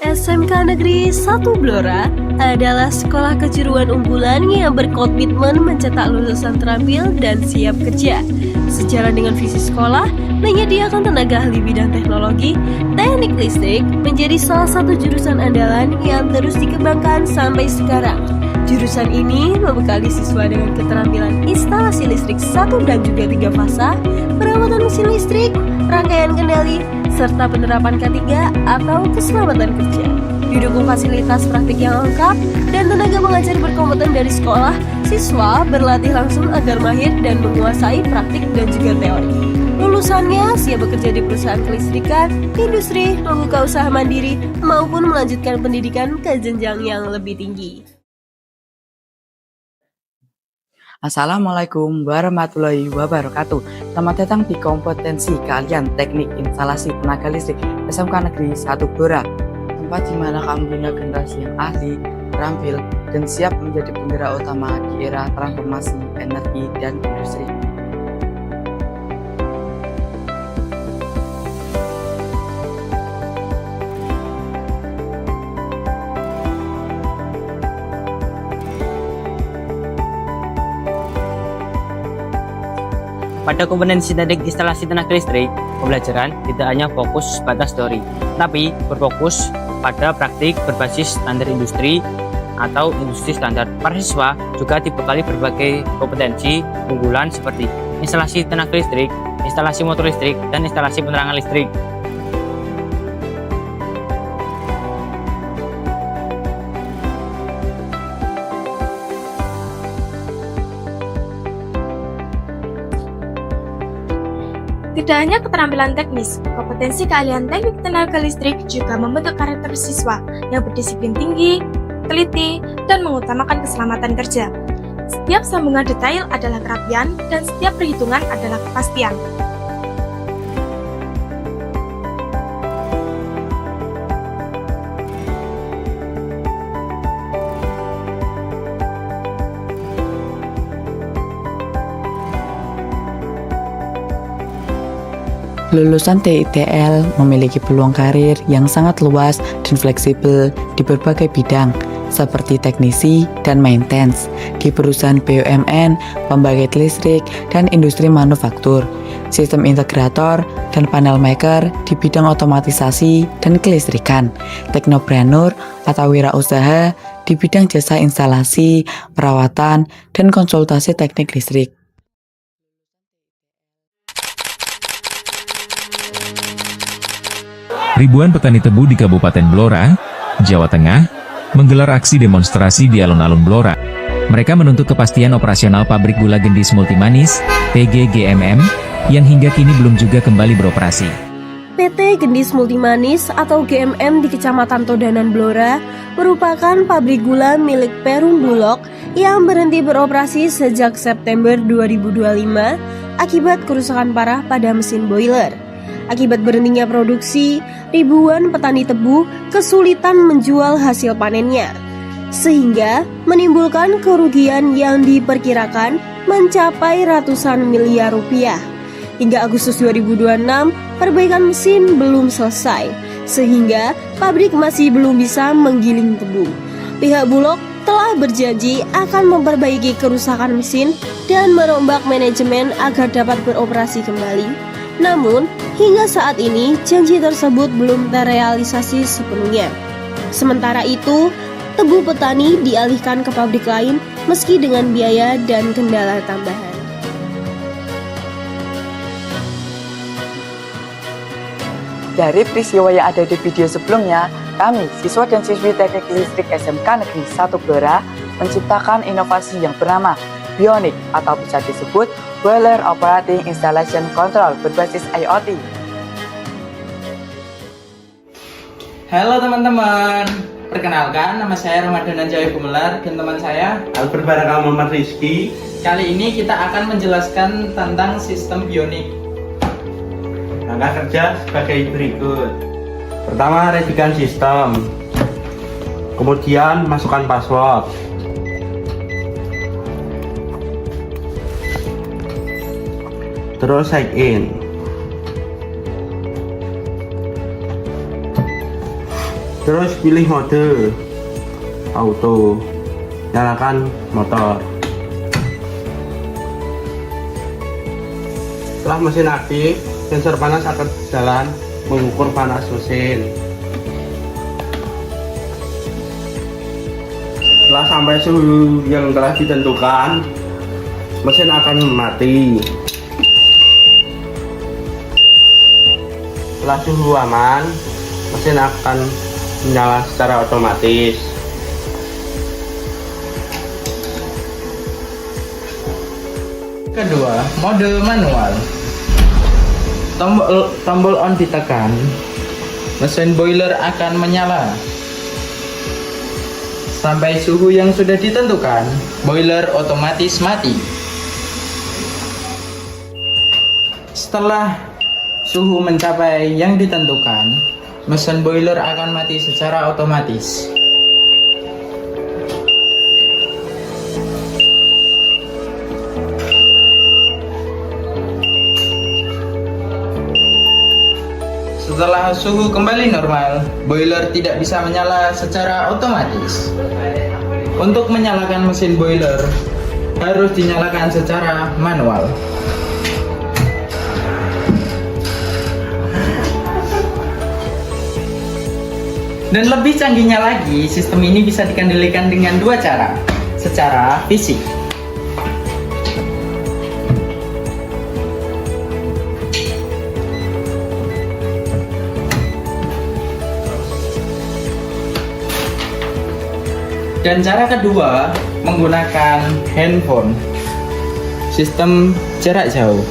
SMK Negeri 1 Blora adalah sekolah kejuruan unggulan yang berkomitmen mencetak lulusan terampil dan siap kerja. Sejalan dengan visi sekolah, menyediakan tenaga ahli bidang teknologi, teknik listrik menjadi salah satu jurusan andalan yang terus dikembangkan sampai sekarang. Jurusan ini membekali siswa dengan keterampilan instalasi listrik 1 dan juga 3 fasa, perawatan mesin listrik, rangkaian kendali, serta penerapan K3 atau keselamatan kerja. Didukung fasilitas praktik yang lengkap dan tenaga pengajar berkompeten dari sekolah, siswa berlatih langsung agar mahir dan menguasai praktik dan juga teori. Lulusannya siap bekerja di perusahaan kelistrikan, industri, membuka usaha mandiri, maupun melanjutkan pendidikan ke jenjang yang lebih tinggi. Assalamualaikum warahmatullahi wabarakatuh. Selamat datang di kompetensi kalian teknik instalasi tenaga listrik SMK Negeri 1 Blora. Tempat di mana kamu membina generasi yang ahli, terampil, dan siap menjadi penggerak utama di era transformasi energi dan industri. Pada kompetensi teknik instalasi tenaga listrik, pembelajaran tidak hanya fokus batas teori, tapi berfokus pada praktik berbasis standar industri atau industri standar. Para siswa juga dibekali berbagai kompetensi unggulan seperti instalasi tenaga listrik, instalasi motor listrik, dan instalasi penerangan listrik. Tidak hanya keterampilan teknis, kompetensi keahlian teknik tenaga listrik juga membentuk karakter siswa yang berdisiplin tinggi, teliti, dan mengutamakan keselamatan kerja. Setiap sambungan detail adalah kerapian, dan setiap perhitungan adalah kepastian. Lulusan TITL memiliki peluang karir yang sangat luas dan fleksibel di berbagai bidang, seperti teknisi dan maintenance di perusahaan BUMN, pembangkit listrik, dan industri manufaktur, sistem integrator, dan panel maker di bidang otomatisasi dan kelistrikan, teknopreneur atau wirausaha di bidang jasa instalasi, perawatan, dan konsultasi teknik listrik. Ribuan petani tebu di Kabupaten Blora, Jawa Tengah, menggelar aksi demonstrasi di alun-alun Blora. Mereka menuntut kepastian operasional pabrik gula Gendis Multimanis, PGGMM, yang hingga kini belum juga kembali beroperasi. PT Gendis Multimanis atau GMM di Kecamatan Todanan Blora merupakan pabrik gula milik Perum Bulog yang berhenti beroperasi sejak September 2025 akibat kerusakan parah pada mesin boiler. Akibat berhentinya produksi, ribuan petani tebu kesulitan menjual hasil panennya, sehingga menimbulkan kerugian yang diperkirakan mencapai ratusan miliar rupiah. Hingga Agustus 2026, perbaikan mesin belum selesai, sehingga pabrik masih belum bisa menggiling tebu. Pihak Bulog telah berjanji akan memperbaiki kerusakan mesin dan merombak manajemen agar dapat beroperasi kembali. Namun, hingga saat ini janji tersebut belum terrealisasi sepenuhnya. Sementara itu, tebu petani dialihkan ke pabrik lain meski dengan biaya dan kendala tambahan. Dari peristiwa yang ada di video sebelumnya, kami, siswa dan siswi teknik listrik SMK Negeri 1 Blora, menciptakan inovasi yang bernama Bionic atau bisa disebut Boiler Operating Installation Control berbasis IoT. Halo teman-teman, perkenalkan nama saya Ramadan Anjay Gumelar dan teman saya Albert Baraka Muhammad Rizky. Kali ini kita akan menjelaskan tentang sistem Bionic. Langkah kerja sebagai berikut. Pertama, rapikan sistem. Kemudian masukkan password. Terus sign in. Terus pilih mode auto. Nyalakan motor. Setelah mesin aktif, sensor panas akan berjalan mengukur panas mesin. Setelah sampai suhu yang telah ditentukan, mesin akan mati. Setelah suhu aman, mesin akan menyala secara otomatis. Kedua, mode manual. Tombol on ditekan, mesin boiler akan menyala. Sampai suhu yang sudah ditentukan, boiler otomatis mati. Setelah suhu mencapai yang ditentukan, mesin boiler akan mati secara otomatis. Setelah suhu kembali normal, boiler tidak bisa menyala secara otomatis. Untuk menyalakan mesin boiler, harus dinyalakan secara manual. Dan lebih canggihnya lagi, sistem ini bisa dikendalikan dengan dua cara, secara fisik. Dan cara kedua, menggunakan handphone, sistem jarak jauh.